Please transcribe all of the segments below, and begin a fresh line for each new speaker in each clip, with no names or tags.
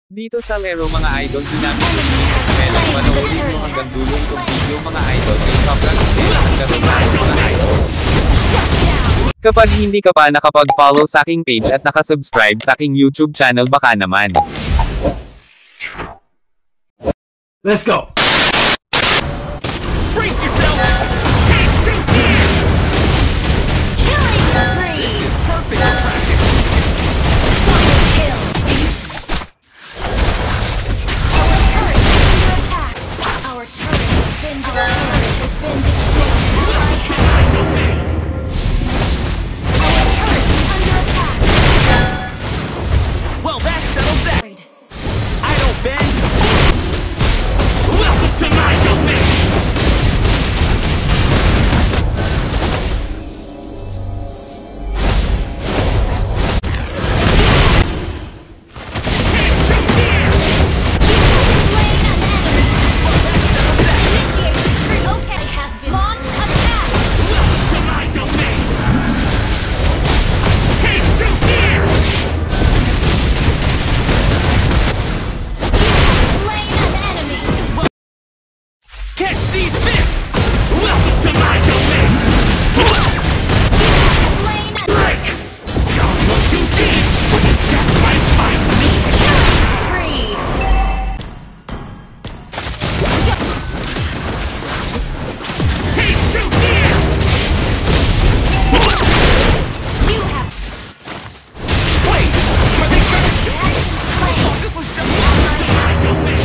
Dito sa Lero mga idol, ginamit ko yung Melang panoorin mo hanggang dulo itong video mga idol kay sobrang sila ang laro mga idol. Kapag hindi ka pa nakapag-follow sa aking page at nakasubscribe sa aking YouTube channel baka naman.
Let's go!
Brace yourself!
Killing spree!
This is perfect for practice!
Double kill! Our turret has been under attack! Our turret has been destroyed! Ally has been slain! Our turret is under attack!
Well, that settles that! I don't bend! Welcome to my domain! Catch these fists! Welcome to my domain! Break! Don't look too deep! You just might find me! Take two here! Wait! Are they gonna do it? Oh, this was just my domain!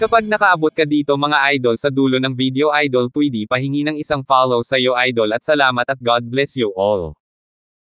Kapag nakaabot ka dito mga idol sa dulo ng video idol pwede pahingi ng isang follow sa iyo idol at salamat at God bless you all.